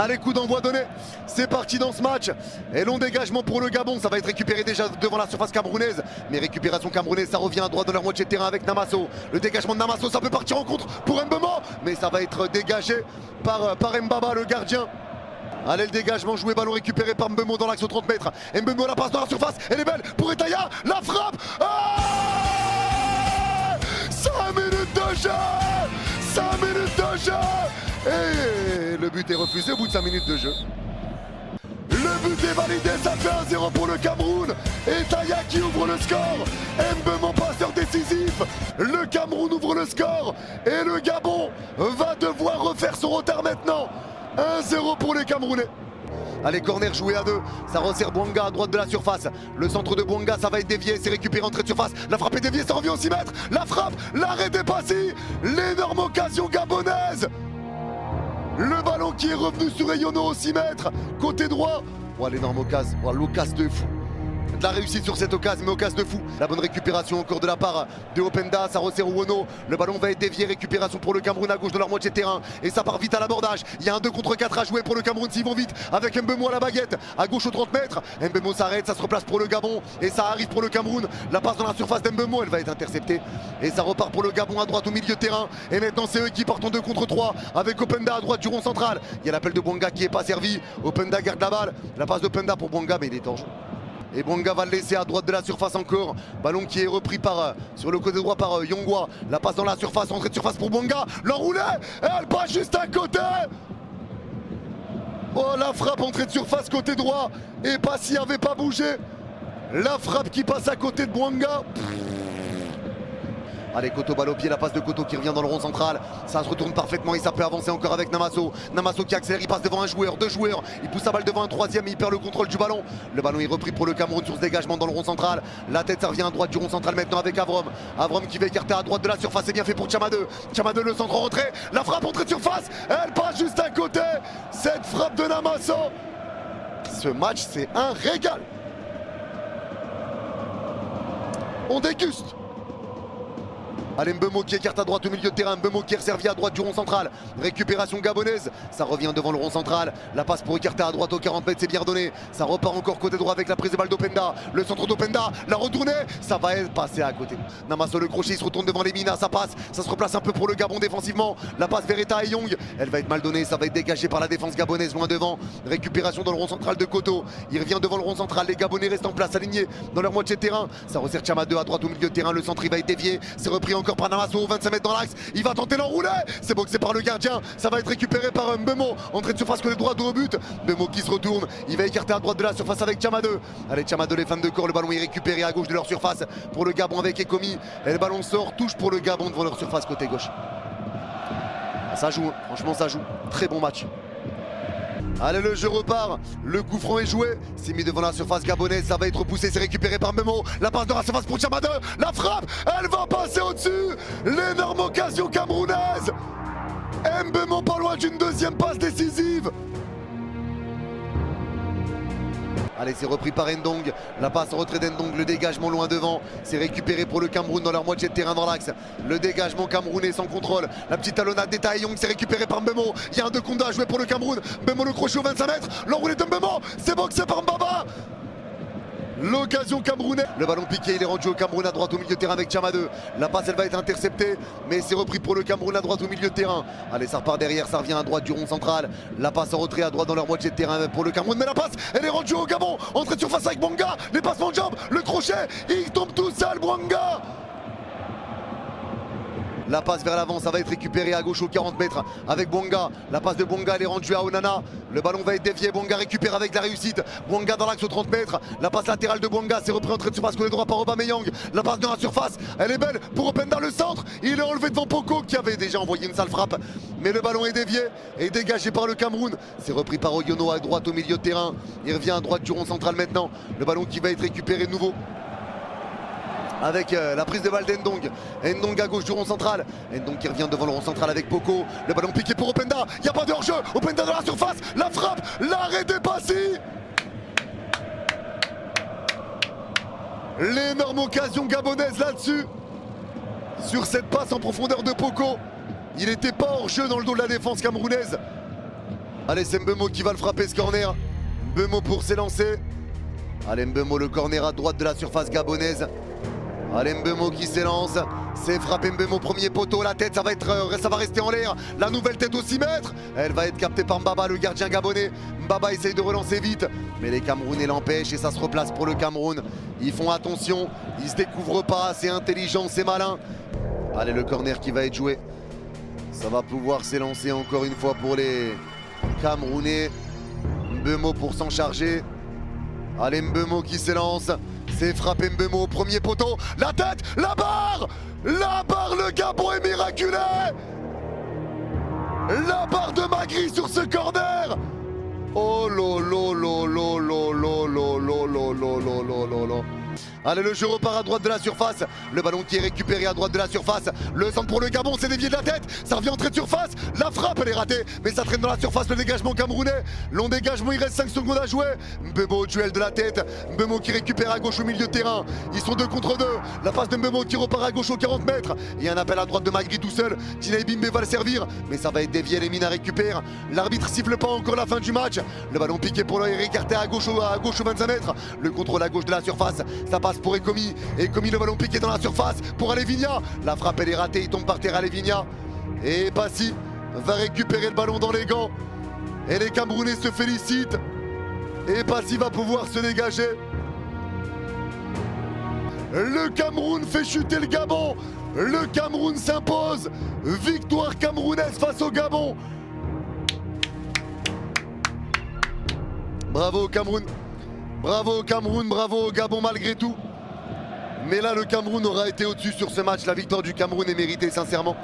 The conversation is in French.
Allez, coup d'envoi donné, c'est parti dans ce match. Et long dégagement pour le Gabon, ça va être récupéré déjà devant la surface camerounaise. Mais récupération camerounaise, ça revient à droite de leur moitié de terrain avec Namasso. Le dégagement de Namasso, ça peut partir en contre pour Mbemo, mais ça va être dégagé par Mbaba, le gardien. Allez, le dégagement, joué, ballon récupéré par Mbemo dans l'axe aux 30 mètres. Mbemo la passe dans la surface, elle est belle pour Etaya, la frappe. 5 minutes de jeu, 5 minutes de jeu. Et le but est refusé au bout de 5 minutes de jeu. Le but est validé, ça fait 1-0 pour le Cameroun. Etaya qui ouvre le score. Mbemo passeur décisif. Le Cameroun ouvre le score. Et le Gabon va devoir refaire son retard maintenant. 1-0 pour les Camerounais. Allez, corner joué à 2, ça resserre Bouanga à droite de la surface. Le centre de Bouanga, ça va être dévié, c'est récupéré entrée de surface. La frappe est déviée, ça revient au 6 mètres. La frappe, l'arrêt dépassé. L'énorme occasion gabonaise. Le ballon qui est revenu sur Eyono au 6 mètres. Côté droit. Oh, l'énorme occasion, oh, l'occasion de fou. De la réussite sur cette occasion, mais occasion de fou. La bonne récupération encore de la part de Openda, ça resserre Ouono. Le ballon va être dévié, récupération pour le Cameroun à gauche de leur moitié de terrain. Et ça part vite à l'abordage. Il y a un 2 contre 4 à jouer pour le Cameroun s'ils vont vite. Avec Mbemo à la baguette, à gauche aux 30 mètres. Mbemo s'arrête, ça se replace pour le Gabon. Et ça arrive pour le Cameroun. La passe dans la surface d'Mbemo, elle va être interceptée. Et ça repart pour le Gabon à droite au milieu de terrain. Et maintenant c'est eux qui partent en 2 contre 3. Avec Openda à droite du rond central. Il y a l'appel de Bouanga qui n'est pas servi. Openda garde la balle. La passe d'Openda pour Bouanga, mais il est en jeu. Et Bouanga va le laisser à droite de la surface encore. Ballon qui est repris sur le côté droit par Yongwa. La passe dans la surface, entrée de surface pour Bouanga. L'enroulé, elle passe juste à côté. Oh, la frappe entrée de surface côté droit. Et Passy avait pas bougé. La frappe qui passe à côté de Bouanga. Allez, Koto balle au pied, la passe de Koto qui revient dans le rond central. Ça se retourne parfaitement et ça peut avancer encore avec Namasso. Namasso qui accélère, il passe devant un joueur, 2 joueurs. Il pousse sa balle devant un 3e et il perd le contrôle du ballon. Le ballon est repris pour le Cameroun sur ce dégagement dans le rond central. La tête, ça revient à droite du rond central maintenant avec Avrom. Avrom qui va écarter à droite de la surface, c'est bien fait pour Tchamadeu. Tchamadeu, le centre en retrait. La frappe entrée de surface, elle passe juste à côté. Cette frappe de Namasso. Ce match, c'est un régal. On déguste. Allez, Mbemo qui écarte à droite au milieu de terrain. Mbemo qui est servi à droite du rond central. Récupération gabonaise. Ça revient devant le rond central. La passe pour écarter à droite aux 40 mètres, c'est bien redonné. Ça repart encore côté droit avec la prise de balle d'Openda. Le centre d'Openda, la retournée. Ça va être passé à côté. Namasso le crochet, il se retourne devant les Mina. Ça passe. Ça se replace un peu pour le Gabon défensivement. La passe vers Eta et Young. Elle va être mal donnée. Ça va être dégagé par la défense gabonaise loin devant. Récupération dans le rond central de Koto. Il revient devant le rond central. Les Gabonais restent en place, alignés dans leur moitié de terrain. Ça resserre Tchamadeu à droite au milieu de terrain. Le centre il va être dévié. C'est repris encore par Namasso, 25 mètres dans l'axe, il va tenter l'enroulé, c'est boxé par le gardien, ça va être récupéré par Mbemo, entrée de surface côté droit, dos au but, Mbemo qui se retourne, il va écarter à droite de la surface avec Tchamadeu. Allez, Tchamadeu, les fans de corps, le ballon est récupéré à gauche de leur surface pour le Gabon avec Ekomi, et le ballon sort, touche pour le Gabon devant leur surface côté gauche. Ça joue, franchement ça joue, très bon match. Allez, le jeu repart, le coup franc est joué, c'est mis devant la surface gabonaise, ça va être repoussé, c'est récupéré par Mbemo, la passe dans la surface pour Tchamadeu, la frappe, elle va passer au-dessus, l'énorme occasion camerounaise. Mbemo pas loin d'une 2e passe décisive. Allez, c'est repris par Ndong, la passe en retrait d'Ndong, le dégagement loin devant, c'est récupéré pour le Cameroun dans leur moitié de terrain dans l'axe. Le dégagement camerounais sans contrôle, la petite talonnade d'Eta et Young, c'est récupéré par Mbemo. Il y a un 2 contre 2 à jouer pour le Cameroun. Mbemo le crochet au 25 mètres, l'enroulé de Mbemo, c'est boxé par Mbaba. L'occasion camerounaise. Le ballon piqué, il est rendu au Cameroun à droite au milieu de terrain avec Tchamadeu. La passe, elle va être interceptée, mais c'est repris pour le Cameroun à droite au milieu de terrain. Allez, ça repart derrière, ça revient à droite du rond central. La passe en retrait à droite dans leur moitié de terrain pour le Cameroun, mais la passe, elle est rendue au Gabon. Entrée de surface avec Bouanga, les passements de jambes, le crochet, il tombe tout seul, Bouanga. La passe vers l'avant, ça va être récupéré à gauche aux 40 mètres avec Bouanga. La passe de Bouanga, elle est rendue à Onana. Le ballon va être dévié, Bouanga récupère avec la réussite. Bouanga dans l'axe aux 30 mètres. La passe latérale de Bouanga, c'est repris entrée de surface côté droit par Aubameyang. La passe dans la surface, elle est belle pour Openda, le centre. Il est enlevé devant Poko qui avait déjà envoyé une sale frappe. Mais le ballon est dévié et dégagé par le Cameroun. C'est repris par Oyono à droite au milieu de terrain. Il revient à droite du rond central maintenant. Le ballon qui va être récupéré de nouveau. Avec la prise de balle d'Ndong. Ndong à gauche du rond central. Ndong qui revient devant le rond central avec Poko. Le ballon piqué pour Openda. Il n'y a pas de hors-jeu. Openda dans la surface. La frappe. L'arrêt dépassé. L'énorme occasion gabonaise là-dessus. Sur cette passe en profondeur de Poko. Il n'était pas hors-jeu dans le dos de la défense camerounaise. Allez, c'est Mbeumo qui va le frapper ce corner. Mbeumo pour s'élancer. Allez, Mbeumo, le corner à droite de la surface gabonaise. Allez, Mbeumo qui s'élance. C'est frappé Mbeumo, premier poteau. La tête, ça va rester en l'air. La nouvelle tête au 6 mètres. Elle va être captée par Mbaba, le gardien gabonais. Mbaba essaye de relancer vite. Mais les Camerounais l'empêchent et ça se replace pour le Cameroun. Ils font attention. Ils se découvrent pas. C'est intelligent, c'est malin. Allez, le corner qui va être joué. Ça va pouvoir s'élancer encore une fois pour les Camerounais. Mbeumo pour s'en charger. Allez, Mbeumo qui s'élance. C'est frappé Mbeumo, premier poteau. La tête, la barre. La barre, le Gabon est miraculeux. La barre de Magri sur ce corner. Oh lolo lolo lolo lolo lolo lolo lolo. Allez, le jeu repart à droite de la surface. Le ballon qui est récupéré à droite de la surface. Le centre pour le Gabon, c'est dévié de la tête. Ça revient entrer de surface. La frappe, elle est ratée. Mais ça traîne dans la surface, le dégagement camerounais. Long dégagement, il reste 5 secondes à jouer. Mbeumo, duel de la tête. Mbeumo qui récupère à gauche au milieu de terrain. Ils sont 2 contre 2. La passe de Mbeumo qui repart à gauche aux 40 mètres. Il y a un appel à droite de Magri tout seul. Tinay Bimbe va le servir. Mais ça va être dévié. Les Mina récupère. L'arbitre siffle pas encore la fin du match. Le ballon piqué pour l'œil, écarté à gauche aux 25 mètres. Le contrôle à gauche de la surface. Ça passe pour Ekomi. Ekomi, le ballon piqué dans la surface pour Alevigna. La frappe elle est ratée, il tombe par terre Alevigna. Et Passy va récupérer le ballon dans les gants. Et les Camerounais se félicitent. Et Passy va pouvoir se dégager. Le Cameroun fait chuter le Gabon. Le Cameroun s'impose. Victoire camerounaise face au Gabon. Bravo au Cameroun. Bravo au Cameroun, bravo au Gabon malgré tout. Mais là, le Cameroun aura été au-dessus sur ce match. La victoire du Cameroun est méritée, sincèrement.